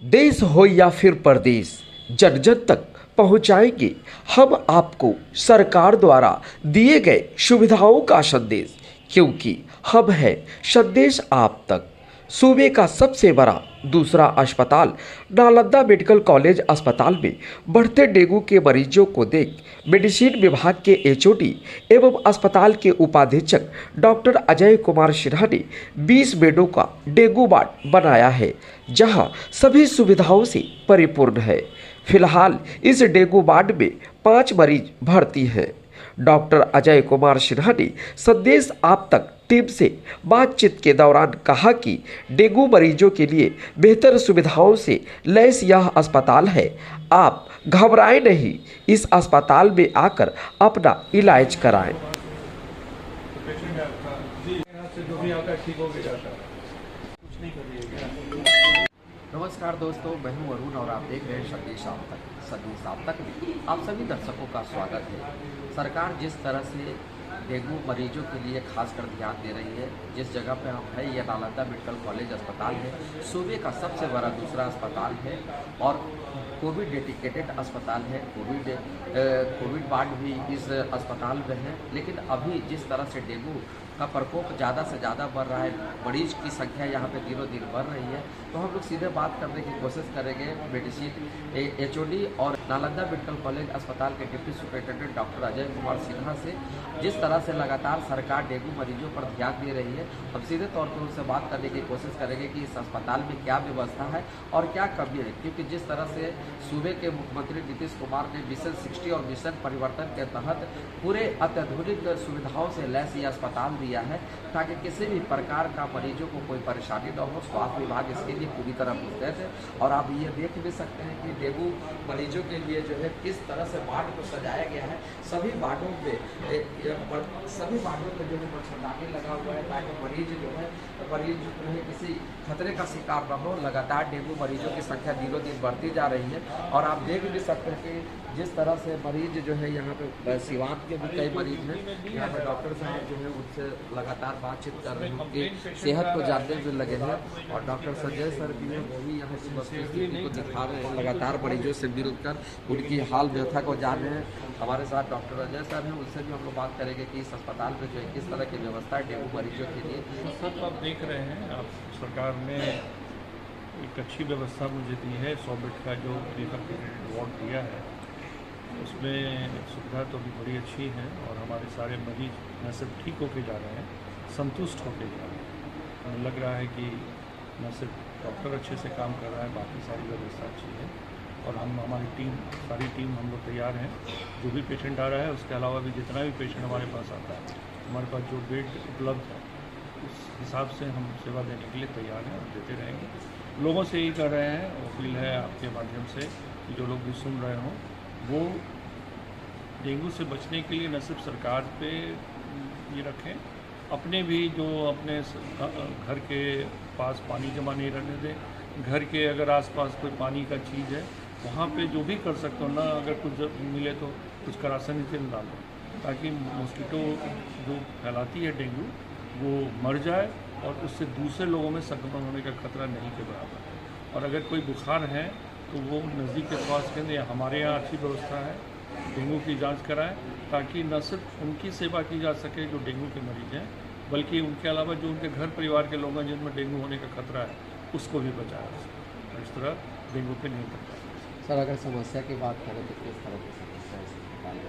देश हो या फिर परदेश, जन जन तक पहुंचाएंगे हम आपको सरकार द्वारा दिए गए सुविधाओं का संदेश, क्योंकि हम है संदेश आप तक। सूबे का सबसे बड़ा दूसरा अस्पताल नालंदा मेडिकल कॉलेज अस्पताल में बढ़ते डेंगू के मरीजों को देख मेडिसिन विभाग के एचओडी एवं अस्पताल के उपाधीक्षक डॉक्टर अजय कुमार सिन्हा ने 20 बेडों का डेंगू वार्ड बनाया है, जहां सभी सुविधाओं से परिपूर्ण है। फिलहाल इस डेंगू वार्ड में 5 मरीज भर्ती हैं। डॉक्टर अजय कुमार सिन्हा ने संदेश आप तक टीम से बातचीत के दौरान कहा कि डेंगू मरीजों के लिए बेहतर सुविधाओं से लैस यह अस्पताल है। आप घबराएं नहीं, इस अस्पताल में आकर अपना इलाज कराएं। नमस्कार दोस्तों, मैं हूं अरुण और आप देख रहे हैं संदेश आप तक में आप सभी दर्शकों का स्वागत है। सरकार जिस तरह से डेंगू मरीजों के लिए खासकर ध्यान दे रही है, जिस जगह पे हम हैं यह नालंदा मेडिकल कॉलेज अस्पताल है, सूबे का सबसे बड़ा दूसरा अस्पताल है और कोविड डेडिकेटेड अस्पताल है। कोविड वार्ड भी इस अस्पताल में है। लेकिन अभी जिस तरह से डेंगू का प्रकोप ज़्यादा से ज़्यादा बढ़ रहा है, मरीज की संख्या यहाँ पे दिनों दिन बढ़ रही है, तो हम लोग सीधे बात करने की कोशिश करेंगे मेडिसिन एचओडी और नालंदा मेडिकल कॉलेज अस्पताल के deputy superintendent doctor Ajay Kumar Sinha से। जिस तरह से लगातार सरकार डेंगू मरीजों पर ध्यान दे रही है, हम सीधे तौर पर उनसे बात करने की कोशिश करेंगे कि इस अस्पताल में क्या व्यवस्था है और क्या कमी है। क्योंकि जिस तरह से सूबे के मुख्यमंत्री नीतीश कुमार ने मिशन 60 और मिशन परिवर्तन के तहत पूरे अत्याधुनिक सुविधाओं से लैस ये अस्पताल दिया है, ताकि किसी भी प्रकार का मरीजों को कोई परेशानी न हो। स्वास्थ्य विभाग इसके लिए पूरी तरह मुस्तैद है और आप ये देख भी सकते हैं कि डेंगू मरीजों के लिए जो है किस तरह से वार्ड को सजाया गया है। सभी वार्डों में जो है मच्छरदानी लगा हुआ है, ताकि मरीज जो है किसी खतरे का शिकार न हो। लगातार डेंगू मरीजों की संख्या दिनों दिन बढ़ती जा रही है और आप देख भी सकते हैं कि जिस तरह से मरीज जो है यहाँ पे सिवान के भी कई मरीज हैं। यहाँ पे डॉक्टर साहब जो है उनसे लगातार बातचीत कर रहे हैं, उनकी सेहत को जानने में लगे हैं और डॉक्टर संजय सर भी हैं, वो भी यहाँ की वस्तुस्थिति को दिखा रहे हैं। लगातार मरीजों से मिलकर उनकी हाल व्यथा को जान रहे हैं। हमारे साथ डॉक्टर अजय सर हैं, उनसे भी हम लोग बात करेंगे कि इस अस्पताल में जो है किस तरह की व्यवस्था है डेंगू मरीजों के लिए। सब आप देख रहे हैं, आप सरकार ने एक अच्छी व्यवस्था मुझे दी है। 100 बेड का जो डेडिकेटेड वार्ड दिया है, उसमें सुविधा तो भी बड़ी अच्छी है और हमारे सारे मरीज न सिर्फ ठीक होके जा रहे हैं, संतुष्ट होके जा रहे हैं। हमें लग रहा है कि न सिर्फ डॉक्टर अच्छे से काम कर रहा है, बाकी सारी व्यवस्था अच्छी है और हमारी सारी टीम हम लोग तैयार हैं। जो भी पेशेंट आ रहा है, उसके अलावा भी जितना भी पेशेंट हमारे पास आता है, हमारे पास जो बेड उपलब्ध है उस हिसाब से हम सेवा देने के लिए तैयार हैं और देते रहेंगे। लोगों से यही कर रहे हैं, अपील है आपके माध्यम से कि जो लोग भी सुन रहे हों, वो डेंगू से बचने के लिए न सिर्फ सरकार पे ये रखें, अपने भी जो अपने घर के पास पानी जमा नहीं रहने दें। घर के अगर आसपास कोई पानी का चीज़ है, वहाँ पे जो भी कर सकते हो ना, अगर कुछ मिले तो उसका राशन नीचे डालो, ताकि मॉस्किटो जो फैलाती है डेंगू वो मर जाए और उससे दूसरे लोगों में संक्रमण होने का खतरा नहीं के बराबर है। और अगर कोई बुखार है तो वो नज़दीक के स्वास्थ्य केंद्र या हमारे यहाँ अच्छी व्यवस्था है, डेंगू की जांच कराएं, ताकि न सिर्फ उनकी सेवा की जा सके जो डेंगू के मरीज हैं, बल्कि उनके अलावा जो उनके घर परिवार के लोग हैं जिनमें डेंगू होने का खतरा है, उसको भी बचाया जा सके और इस तरह डेंगू पे नियंत्रण पाया। सर, अगर समस्या की बात करें तो किस तरह की समस्या है?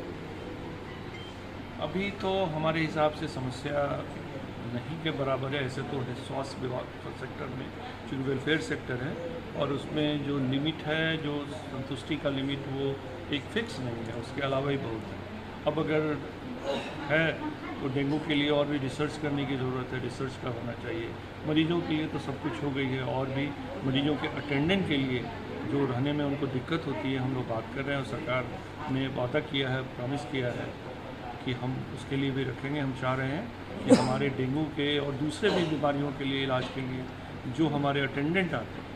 अभी तो हमारे हिसाब से समस्या नहीं के बराबर है। ऐसे तो है स्वास्थ्य विभाग सेक्टर में, चूँकि वेलफेयर सेक्टर है और उसमें जो लिमिट है, जो संतुष्टि का लिमिट, वो एक फिक्स नहीं है, उसके अलावा ही बहुत है। अब अगर है तो डेंगू के लिए और भी रिसर्च करने की ज़रूरत है, रिसर्च का होना चाहिए। मरीजों के लिए तो सब कुछ हो गई है और भी मरीजों के अटेंडेंट के लिए जो रहने में उनको दिक्कत होती है, हम लोग बात कर रहे हैं और सरकार ने वादा किया है, प्रॉमिस किया है कि हम उसके लिए भी रखेंगे। हम चाह रहे हैं कि हमारे डेंगू के और दूसरे भी बीमारियों के लिए इलाज के लिए जो हमारे अटेंडेंट आते हैं,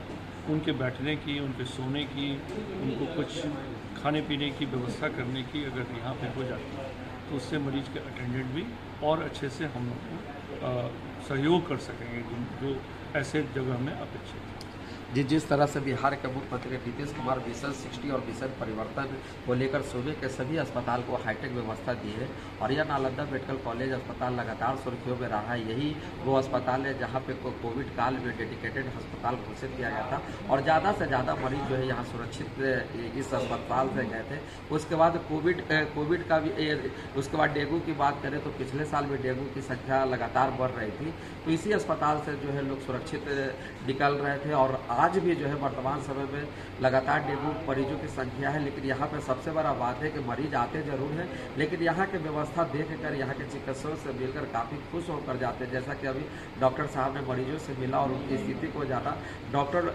उनके बैठने की, उनके सोने की, उनको कुछ खाने पीने की व्यवस्था करने की अगर यहाँ पे हो जाती है तो उससे मरीज के अटेंडेंट भी और अच्छे से हम लोग को सहयोग कर सकेंगे जो ऐसे जगह में अपेक्षित है। जिस तरह से बिहार के मुख्यमंत्री नीतीश कुमार मिशन 60 और मिशन परिवर्तन को लेकर सूबे के सभी अस्पताल को हाईटेक व्यवस्था दी है और यह नालंदा मेडिकल कॉलेज अस्पताल लगातार सुर्खियों में रहा है। यही वो अस्पताल है जहाँ पे कोविड काल में डेडिकेटेड अस्पताल घोषित किया गया था और ज़्यादा से ज़्यादा मरीज जो है यहाँ सुरक्षित इस अस्पताल से गए थे। उसके बाद कोविड का भी, उसके बाद डेंगू की बात करें तो पिछले साल में डेंगू की संख्या लगातार बढ़ रही थी, तो इसी अस्पताल से जो है लोग सुरक्षित निकल रहे थे और आज भी जो है वर्तमान समय में लगातार डेंगू मरीजों की संख्या है। लेकिन यहाँ पे सबसे बड़ा बात है कि मरीज आते जरूर हैं, लेकिन यहाँ की व्यवस्था देख कर यहाँ के चिकित्सकों से मिलकर काफ़ी खुश होकर जाते हैं। जैसा कि अभी डॉक्टर साहब ने मरीजों से मिला और उनकी स्थिति को जाना, डॉक्टर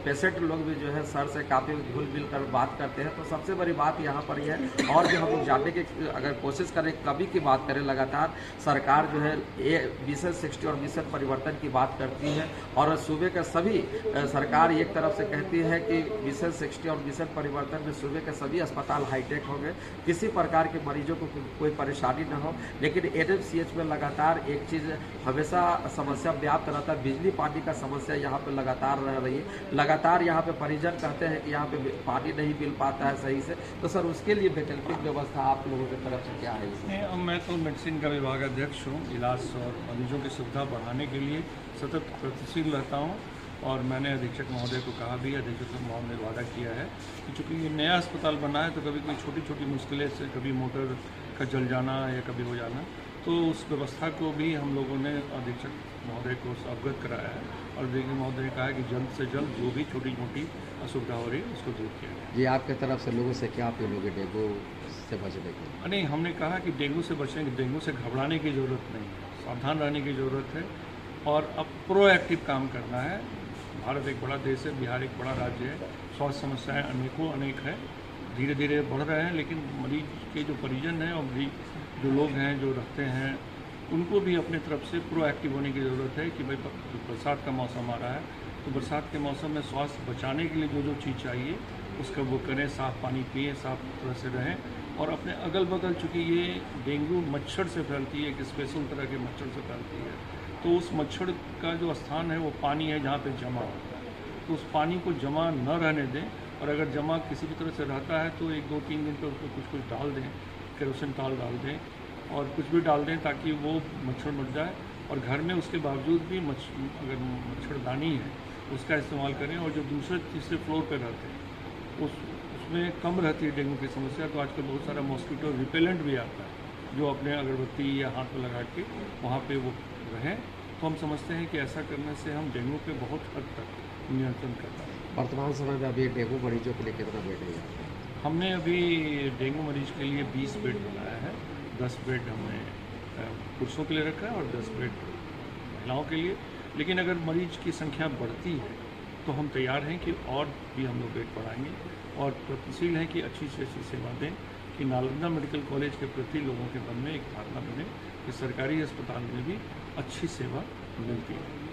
पेशेंट लोग भी जो है सर से काफ़ी घुल मिल कर बात करते हैं। तो सबसे बड़ी बात यहाँ पर यह है और भी हम लोग जानने की अगर कोशिश करें, कभी की बात करें, लगातार सरकार जो है मिशन 60 और मिशन परिवर्तन की बात करती है और सूबे के सभी सरकार एक तरफ से कहती है कि मिशन 60 और मिशन परिवर्तन में सूबे के सभी अस्पताल हाईटेक हो गए, किसी प्रकार के मरीजों को कोई परेशानी न हो। लेकिन एनएमसीएच में लगातार एक चीज़ हमेशा समस्या व्याप्त रहता है, बिजली पानी का समस्या यहाँ पे लगातार रह रही है। लगातार यहाँ पे परिजन कहते हैं कि यहाँ पे पानी नहीं मिल पाता है सही से, तो सर उसके लिए वैकल्पिक व्यवस्था आप लोगों की तरफ से क्या है इसमें? अब मैं तो मेडिसिन का विभाग अध्यक्ष हूँ। इलाज और मरीजों की सुविधा बढ़ाने के लिए सतत प्रयत्नशील रहता हूँ और मैंने अधीक्षक महोदय को कहा भी, अधीक्षक महोदय ने वादा किया है कि चूँकि ये नया अस्पताल बना है तो कभी कोई छोटी छोटी मुश्किलें से, कभी मोटर का जल जाना या कभी हो जाना, तो उस व्यवस्था को भी हम लोगों ने अधीक्षक महोदय को अवगत कराया है और अधीक्षक महोदय ने कहा कि जल्द से जल्द जो भी छोटी मोटी असुविधा हो रही है उसको दूर किया जाए। जी, आपके तरफ से लोगों से क्या अपील होगी डेंगू से बचने की? नहीं, हमने कहा कि डेंगू से बचने की, डेंगू से घबराने की ज़रूरत नहीं है, सावधान रहने की ज़रूरत है और अब प्रोएक्टिव काम करना है। भारत एक बड़ा देश है, बिहार एक बड़ा राज्य है, स्वास्थ्य समस्याएं अनेक है, धीरे धीरे बढ़ रहे हैं, लेकिन मरीज के जो परिजन हैं और मरीज जो लोग हैं जो रहते हैं उनको भी अपने तरफ से प्रोएक्टिव होने की ज़रूरत है कि भाई बरसात का मौसम आ रहा है तो बरसात के मौसम में स्वास्थ्य बचाने के लिए जो जो चीज़ चाहिए उसका वो करें, साफ़ पानी पिए, साफ तरह से रहें और अपने अगल बगल, चूँकि ये डेंगू मच्छर से फैलती है, एक स्पेशल तरह के मच्छर से फैलती है, तो उस मच्छर का जो स्थान है वो पानी है जहाँ पे जमा होता है, तो उस पानी को जमा न रहने दें और अगर जमा किसी भी तरह से रहता है तो 1-2-3 दिन पे उसको कुछ डाल दें, केरोसिन तेल डाल दें और कुछ भी डाल दें ताकि वो मच्छर मर जाए और घर में उसके बावजूद भी अगर मच्छरदानी है उसका इस्तेमाल करें और जो दूसरे तीसरे फ्लोर पर रहते हैं उसमें कम रहती है डेंगू की समस्या, तो आजकल बहुत सारा मॉस्किटो रिपेलेंट भी आता है जो अपने अगरबत्ती या हाथ में लगा के वहाँ पे वो रहें, तो हम समझते हैं कि ऐसा करने से हम डेंगू पे बहुत हद तक नियंत्रण कर पाए। वर्तमान समय में अभी डेंगू मरीजों के लिए कितना बेड है? हमने अभी डेंगू मरीज के लिए 20 बेड बनाया है, 10 बेड हमने पुरुषों के लिए रखा है और 10 बेड महिलाओं के लिए। लेकिन अगर मरीज की संख्या बढ़ती है तो हम तैयार हैं कि और भी हम लोग बेड बढ़ाएंगे और प्रयत्नशील हैं कि अच्छी से अच्छी सेवा दें कि नालंदा मेडिकल कॉलेज के प्रति लोगों के मन में एक धारणा बने कि सरकारी अस्पताल में भी अच्छी सेवा मिलती है।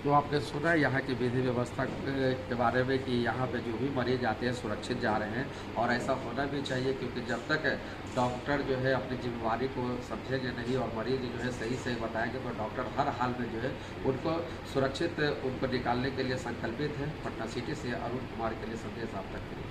तो आपने सुना यहाँ की विधि व्यवस्था के बारे में कि यहाँ पे जो भी मरीज आते हैं सुरक्षित जा रहे हैं और ऐसा होना भी चाहिए, क्योंकि जब तक डॉक्टर जो है अपनी जिम्मेवारी को समझेंगे नहीं और मरीज जो है सही बताएंगे तो डॉक्टर हर हाल में जो है उनको सुरक्षित उनको निकालने के लिए संकल्पित है। पटना सिटी से अरुण कुमार के लिए संदेश आप तक।